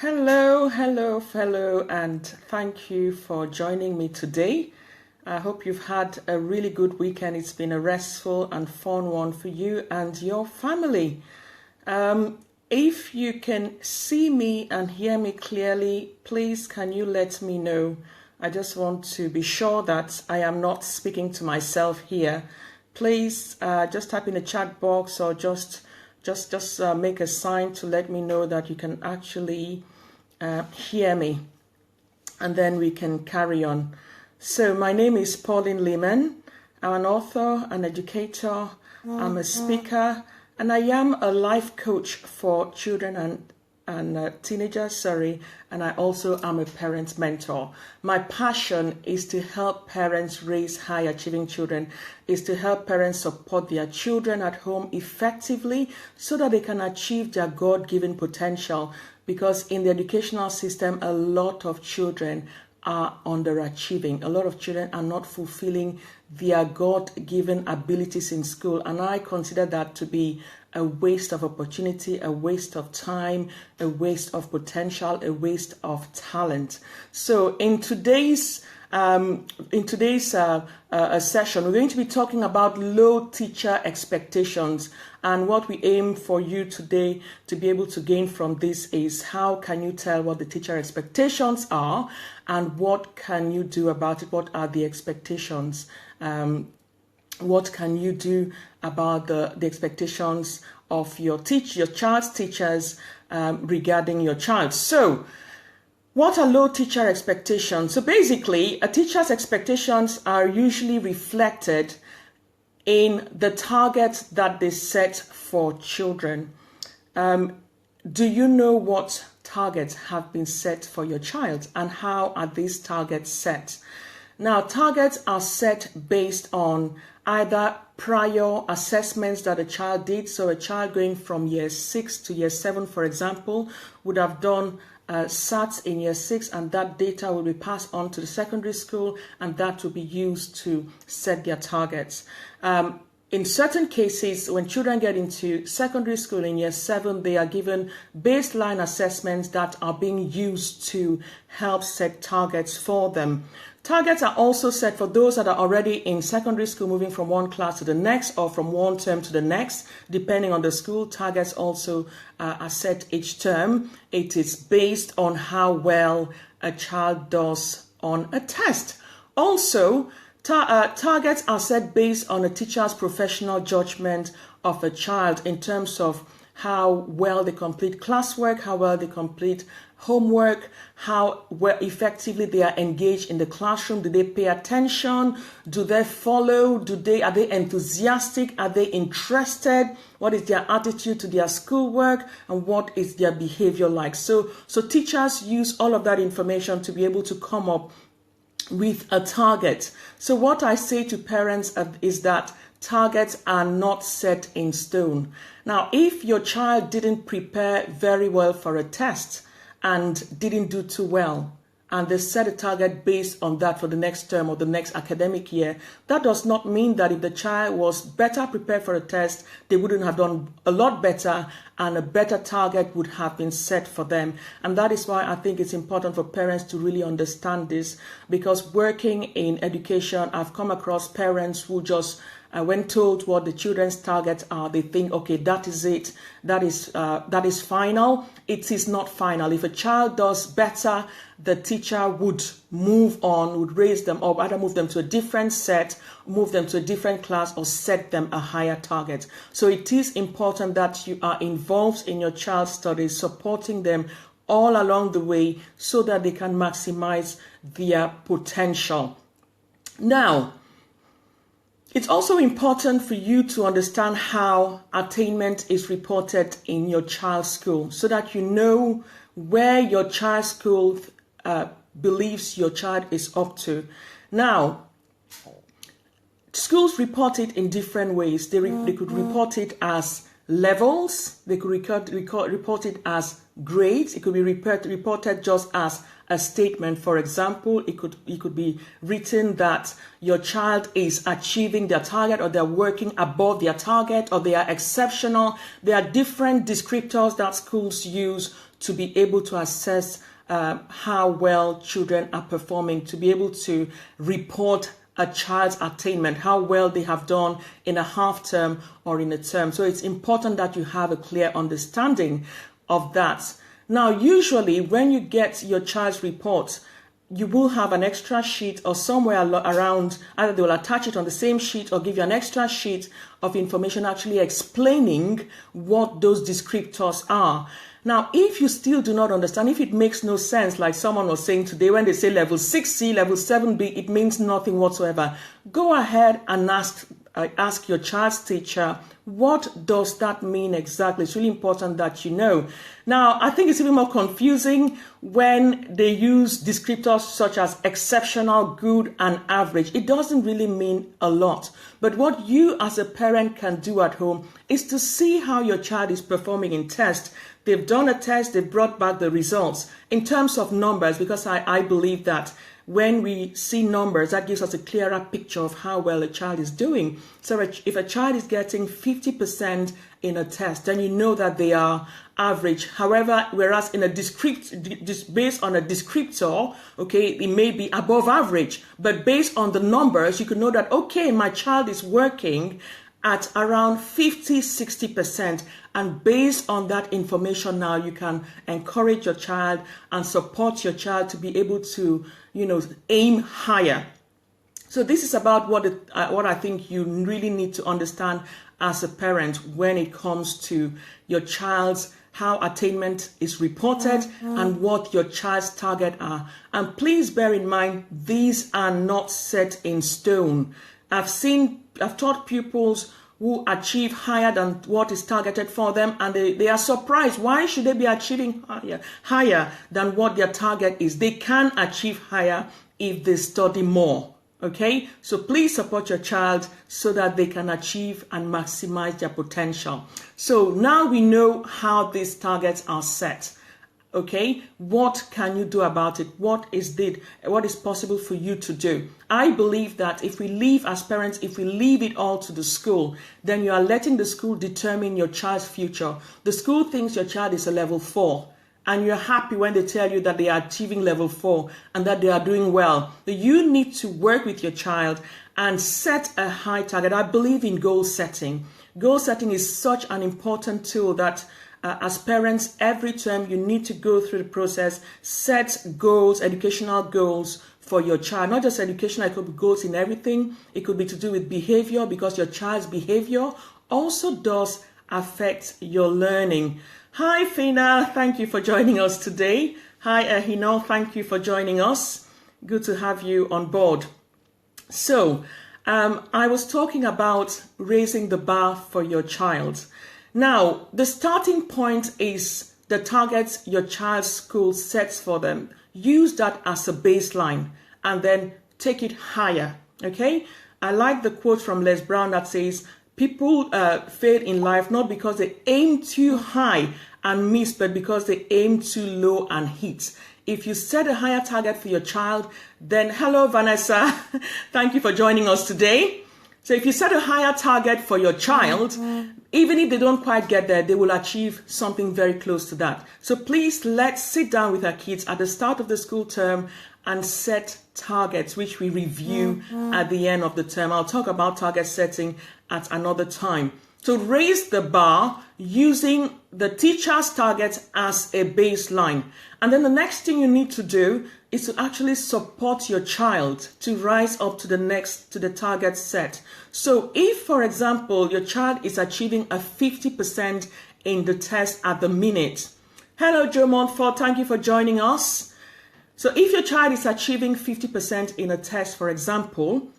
Hello, fellow, and thank you for joining me today. I hope you've had a really good weekend. It's been a restful and fun one for you and your family. If you can see me and hear me clearly, please can you let me know? I just want to be sure that I am not speaking to myself here. Please just type in the chat box or just make a sign to let me know that you can actually hear me, and then we can carry on. So my name is Pauline Lehman. I'm an author, an educator, I'm a speaker, and I am a life coach for children and teenagers, and I also am a parent mentor. My passion is to help parents raise high achieving children, is to help parents support their children at home effectively so that they can achieve their God-given potential, because in the educational system, a lot of children are underachieving. A lot of children are not fulfilling their God-given abilities in school, and I consider that to be a waste of opportunity, a waste of time, a waste of potential, a waste of talent. So in today's session, we're going to be talking about low teacher expectations, and what we aim for you today to be able to gain from this is how can you tell what the teacher expectations are and what can you do about it? What are the expectations? What can you do about the expectations of your child's teachers regarding your child? So what are low teacher expectations? So basically, a teacher's expectations are usually reflected in the targets that they set for children. Do you know what targets have been set for your child, and how are these targets set? Now, targets are set based on either prior assessments that a child did. So a child going from year 6 to year 7, for example, would have done SATs in year 6, and that data will be passed on to the secondary school, and that will be used to set their targets. In certain cases, when children get into secondary school in year 7, they are given baseline assessments that are being used to help set targets for them. Targets are also set for those that are already in secondary school, moving from one class to the next or from one term to the next, depending on the school. Targets also are set each term. It is based on how well a child does on a test. Also, targets are set based on a teacher's professional judgment of a child in terms of how well they complete classwork, how well they complete homework, how well effectively they are engaged in the classroom. Do they pay attention? Do they follow? Are they enthusiastic? Are they interested? What is their attitude to their schoolwork? And what is their behavior like? So teachers use all of that information to be able to come up with a target. So what I say to parents is that targets are not set in stone. Now, if your child didn't prepare very well for a test and didn't do too well, and they set a target based on that for the next term or the next academic year, that does not mean that if the child was better prepared for a test, they wouldn't have done a lot better, and a better target would have been set for them. And that is why I think it's important for parents to really understand this, because working in education, I've come across parents who just when told what the children's targets are, they think, okay, that is it. That is final. It is not final. If a child does better, the teacher would move on, would raise them up, either move them to a different set, move them to a different class, or set them a higher target. So it is important that you are involved in your child's studies, supporting them all along the way so that they can maximize their potential. Now, it's also important for you to understand how attainment is reported in your child's school, so that you know where your child's school believes your child is up to. Now, schools report it in different ways. They could report it as levels. They could report it as grades. It could be reported just as a statement. For example, it could be written that your child is achieving their target, or they're working above their target, or they are exceptional. There are different descriptors that schools use to be able to assess how well children are performing, to be able to report a child's attainment, how well they have done in a half term or in a term. So it's important that you have a clear understanding of that. Now, usually when you get your child's report, you will have an extra sheet or somewhere around, either they will attach it on the same sheet or give you an extra sheet of information actually explaining what those descriptors are. Now, if you still do not understand, if it makes no sense, like someone was saying today, when they say level 6C, level 7B, it means nothing whatsoever. Go ahead and ask your child's teacher, what does that mean exactly? It's really important that you know. Now, I think it's even more confusing when they use descriptors such as exceptional, good, and average. It doesn't really mean a lot. But what you as a parent can do at home is to see how your child is performing in tests. They've done a test, they've brought back the results in terms of numbers, because I believe that when we see numbers, that gives us a clearer picture of how well a child is doing. So if a child is getting 50% in a test, then you know that they are average. However, whereas in a based on a descriptor, okay, it may be above average, but based on the numbers, you can know that, okay, my child is working at around 50-60%, and based on that information, now you can encourage your child and support your child to be able to, aim higher. So this is about what I think you really need to understand as a parent when it comes to your child's, how attainment is reported and what your child's target are. And please bear in mind, these are not set in stone. I've taught pupils who achieve higher than what is targeted for them, and they are surprised. Why should they be achieving higher than what their target is? They can achieve higher if they study more. Okay, so please support your child so that they can achieve and maximize their potential. So now we know how these targets are set. Okay, what can you do about it? What is possible for you to do? I believe that if we leave as parents, if we leave it all to the school, then you are letting the school determine your child's future. The school thinks your child is a level 4, and you're happy when they tell you that they are achieving level 4 and that they are doing well. But you need to work with your child and set a high target. I believe in goal setting. Goal setting is such an important tool that as parents, every term you need to go through the process, set goals, educational goals for your child. Not just educational, it could be goals in everything. It could be to do with behavior, because your child's behavior also does affect your learning. Hi, Fina. Thank you for joining us today. Hi, Ahino. Thank you for joining us. Good to have you on board. So, I was talking about raising the bar for your child. Now, the starting point is the targets your child's school sets for them. Use that as a baseline and then take it higher, okay? I like the quote from Les Brown that says, people fail in life not because they aim too high and miss, but because they aim too low and hit. If you set a higher target for your child, then hello, Vanessa. Thank you for joining us today. So if you set a higher target for your child, even if they don't quite get there, they will achieve something very close to that. So please, let's sit down with our kids at the start of the school term and set targets, which we review at the end of the term. I'll talk about target setting at another time. So raise the bar using the teacher's targets as a baseline. And then the next thing you need to do is to actually support your child to rise up to the target set. So if, for example, your child is achieving a 50% in the test at the minute. Hello, Joe Montfort. Thank you for joining us. So if your child is achieving 50% in a test, for example,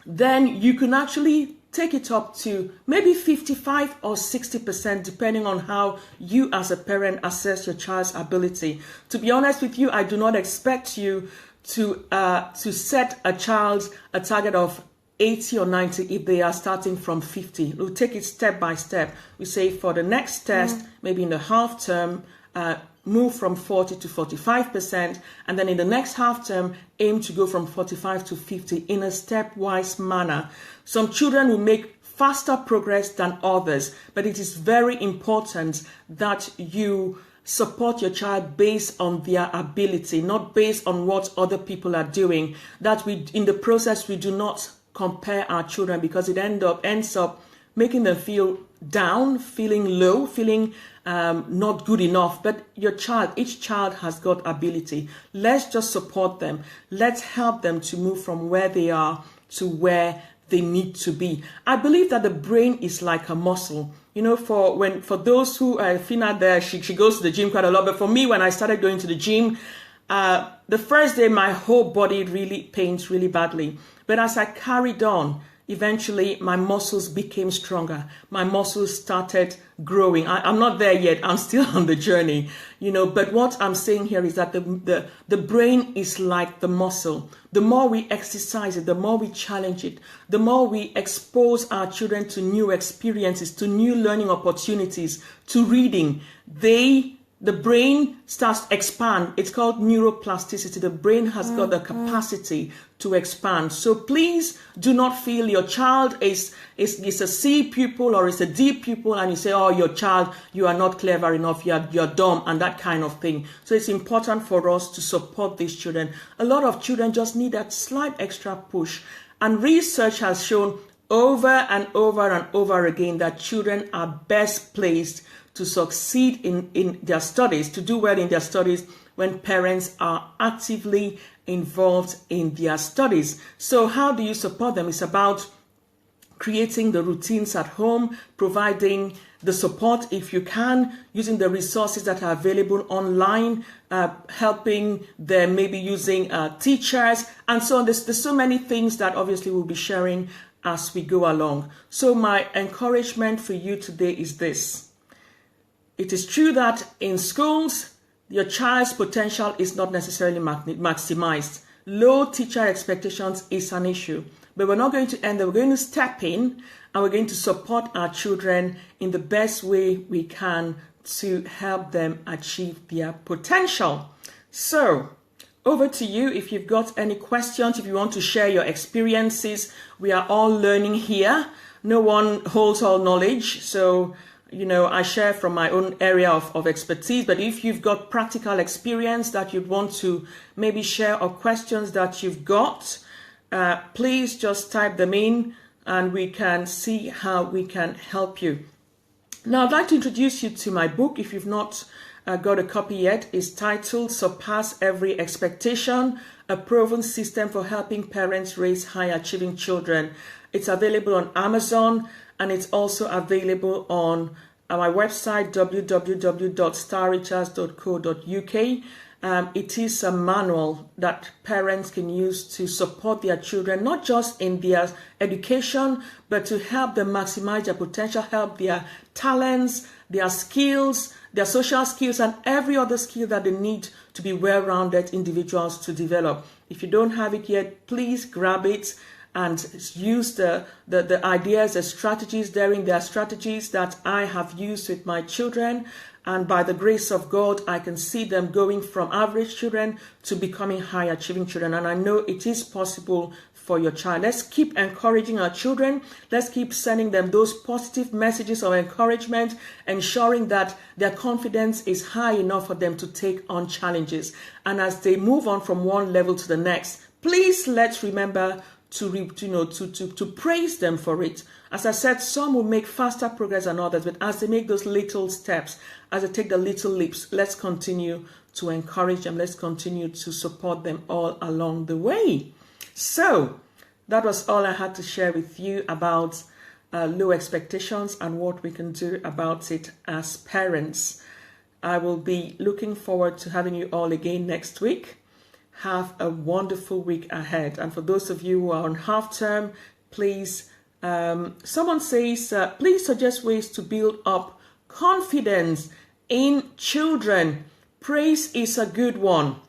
then you can actually take it up to maybe 55 or 60%, depending on how you as a parent assess your child's ability. To be honest with you, I do not expect you to set a child a target of 80 or 90 if they are starting from 50. We'll take it step by step. We say for the next test, maybe in the half term, move from 40 to 45%, and then in the next half term, aim to go from 45 to 50 in a stepwise manner. Some children will make faster progress than others, but it is very important that you support your child based on their ability, not based on what other people are doing. That we, in the process, we do not compare our children, because it ends up making them feel down, feeling low, feeling not good enough. But your child, each child has got ability. Let's just support them. Let's help them to move from where they are to where they need to be. I believe that the brain is like a muscle. You know, for those who Fina there, she goes to the gym quite a lot. But for me, when I started going to the gym, the first day my whole body really pains really badly. But as I carried on, eventually my muscles became stronger. My muscles started growing. I'm not there yet. I'm still on the journey, you know. But what I'm saying here is that the brain is like the muscle. The more we exercise it, the more we challenge it, the more we expose our children to new experiences, to new learning opportunities, to reading, the brain starts to expand. It's called neuroplasticity. The brain has got the capacity to expand. So please do not feel your child is a C pupil or is a D pupil and you say, oh, your child, you are not clever enough, you're dumb, and that kind of thing. So it's important for us to support these children. A lot of children just need that slight extra push. And research has shown over and over and over again that children are best placed to succeed in their studies, to do well in their studies, when parents are actively involved in their studies. So how do you support them? It's about creating the routines at home, providing the support if you can, using the resources that are available online, helping them, maybe using teachers, and so on. There's so many things that obviously we'll be sharing as we go along. So my encouragement for you today is this. It is true that in schools, your child's potential is not necessarily maximized. Low teacher expectations is an issue. But we're not going to end there. We're going to step in and we're going to support our children in the best way we can to help them achieve their potential. So, over to you. If you've got any questions, if you want to share your experiences, we are all learning here. No one holds all knowledge. So, you know, I share from my own area of expertise, but if you've got practical experience that you'd want to maybe share or questions that you've got, please just type them in and we can see how we can help you. Now, I'd like to introduce you to my book. If you've not got a copy yet, it's titled Surpass Every Expectation, a Proven System for Helping Parents Raise High Achieving Children. It's available on Amazon, and it's also available on my website, www.starrichards.co.uk. It is a manual that parents can use to support their children, not just in their education, but to help them maximize their potential, help their talents, their skills, their social skills, and every other skill that they need to be well-rounded individuals to develop. If you don't have it yet, please grab it and use the ideas, the strategies therein. There are strategies that I have used with my children, and by the grace of God, I can see them going from average children to becoming high achieving children. And I know it is possible for your child. Let's keep encouraging our children. Let's keep sending them those positive messages of encouragement, ensuring that their confidence is high enough for them to take on challenges. And as they move on from one level to the next, please let's remember to praise them for it. As I said, some will make faster progress than others, but as they make those little steps, as they take the little leaps, let's continue to encourage them. Let's continue to support them all along the way. So that was all I had to share with you about low expectations and what we can do about it as parents. I will be looking forward to having you all again next week. Have a wonderful week ahead. And for those of you who are on half term, please, someone says, please suggest ways to build up confidence in children. Praise is a good one.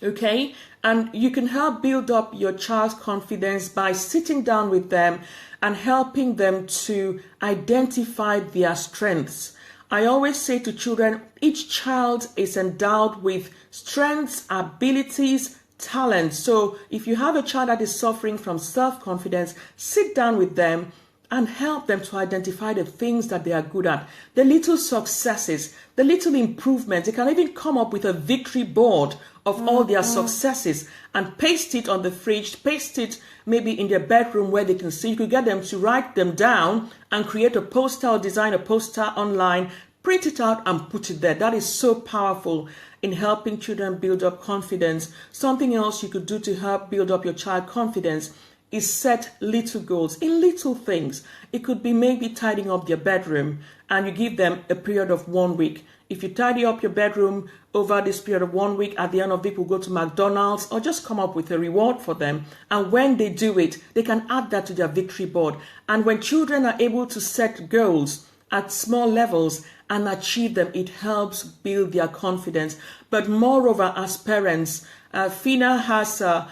Okay, and you can help build up your child's confidence by sitting down with them and helping them to identify their strengths. I always say to children, each child is endowed with strengths, abilities, talents. So if you have a child that is suffering from self-confidence, sit down with them and help them to identify the things that they are good at, the little successes, the little improvements. They can even come up with a victory board of all their successes and paste it on the fridge, paste it maybe in their bedroom where they can see. You could get them to write them down and create a poster or design a poster online, print it out and put it there. That is so powerful in helping children build up confidence. Something else you could do to help build up your child confidence is set little goals in little things. It could be maybe tidying up their bedroom, and you give them a period of 1 week. If you tidy up your bedroom over this period of 1 week, at the end of the week, we'll go to McDonald's, or just come up with a reward for them. And when they do it, they can add that to their victory board. And when children are able to set goals at small levels and achieve them, it helps build their confidence. But moreover, as parents, FINA has a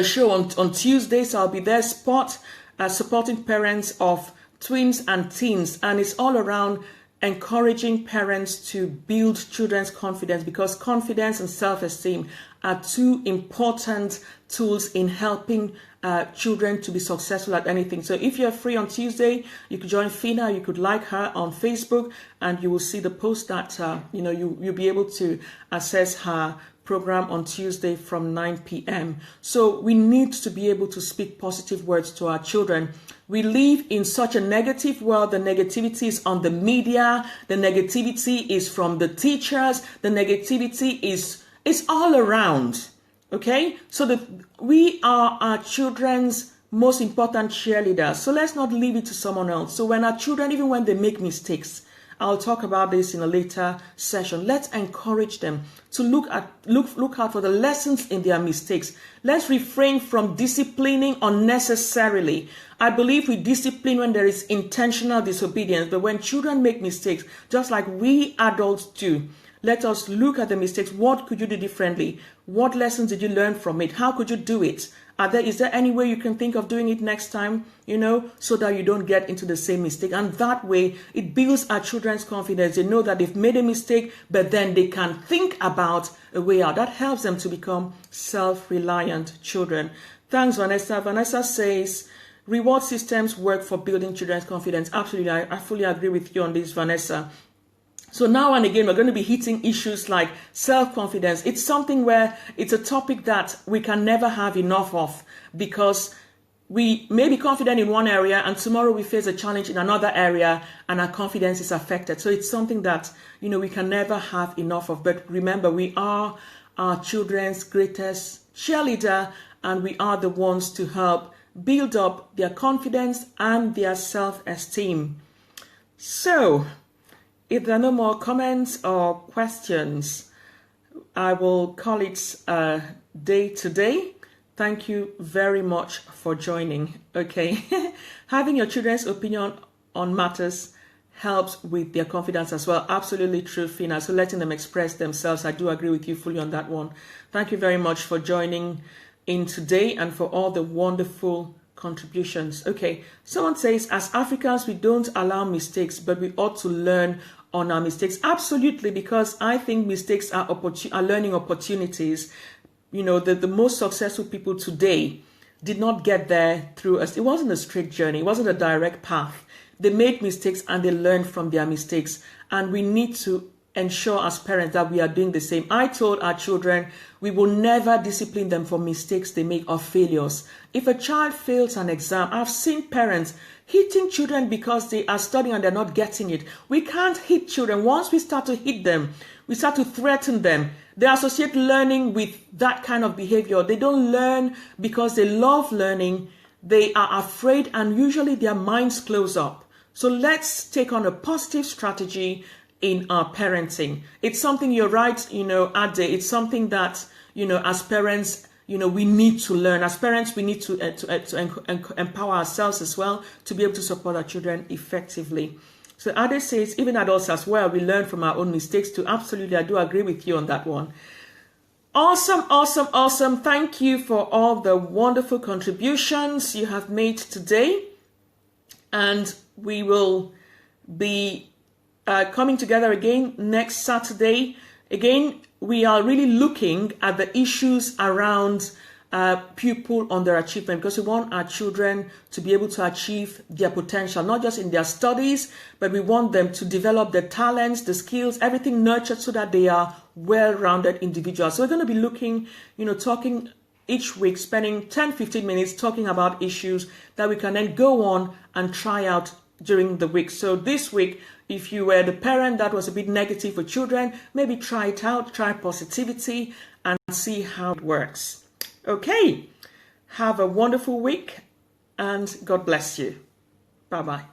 show on Tuesday, so I'll be there supporting parents of twins and teens, and it's all around encouraging parents to build children's confidence, because confidence and self-esteem are two important tools in helping children to be successful at anything. So if you're free on Tuesday, you could join Fina, you could like her on Facebook, and you will see the post that you'll be able to access her program on Tuesday from 9 p.m. So we need to be able to speak positive words to our children. We live in such a negative world. The negativity is on the media. The negativity is from the teachers. The negativity is all around. Okay? So we are our children's most important cheerleaders. So let's not leave it to someone else. So when our children, even when they make mistakes, I'll talk about this in a later session. Let's encourage them to look out for the lessons in their mistakes. Let's refrain from disciplining unnecessarily. I believe we discipline when there is intentional disobedience, but when children make mistakes, just like we adults do, let us look at the mistakes. What could you do differently? What lessons did you learn from it? How could you do it? Is there any way you can think of doing it next time, so that you don't get into the same mistake? And that way, it builds our children's confidence. They know that they've made a mistake, but then they can think about a way out. That helps them to become self-reliant children. Thanks, Vanessa. Vanessa says, reward systems work for building children's confidence. Absolutely, I fully agree with you on this, Vanessa. So now and again, we're going to be hitting issues like self-confidence. It's something where it's a topic that we can never have enough of, because we may be confident in one area and tomorrow we face a challenge in another area and our confidence is affected. So it's something that, we can never have enough of. But remember, we are our children's greatest cheerleader, and we are the ones to help build up their confidence and their self-esteem. So, if there are no more comments or questions, I will call it a day today. Thank you very much for joining. Okay, having your children's opinion on matters helps with their confidence as well. Absolutely true, Fina. So letting them express themselves. I do agree with you fully on that one. Thank you very much for joining in today and for all the wonderful contributions. Okay, someone says, as Africans, we don't allow mistakes, but we ought to learn on our mistakes. Absolutely, because I think mistakes are learning opportunities. The most successful people today did not get there through us. It wasn't a straight journey. It wasn't a direct path. They made mistakes and they learned from their mistakes. And we need to ensure as parents that we are doing the same. I told our children we will never discipline them for mistakes they make or failures. If a child fails an exam, I've seen parents hitting children because they are studying and they're not getting it. We can't hit children. Once we start to hit them, we start to threaten them. They associate learning with that kind of behavior. They don't learn because they love learning. They are afraid, and usually their minds close up. So let's take on a positive strategy in our parenting. It's something, you're right, Ade, it's something that, as parents, we need to learn. As parents, we need to empower ourselves as well to be able to support our children effectively. So Ade says, even adults as well, we learn from our own mistakes too. Absolutely, I do agree with you on that one. Awesome, awesome, awesome. Thank you for all the wonderful contributions you have made today. And we will be coming together again next Saturday. Again, we are really looking at the issues around pupil underachievement, because we want our children to be able to achieve their potential, not just in their studies, but we want them to develop their talents, the skills, everything nurtured so that they are well-rounded individuals. So we're going to be looking, talking each week, spending 10-15 minutes talking about issues that we can then go on and try out during the week. So this week, if you were the parent that was a bit negative for children, maybe try it out, try positivity and see how it works. Okay, have a wonderful week and God bless you. Bye-bye.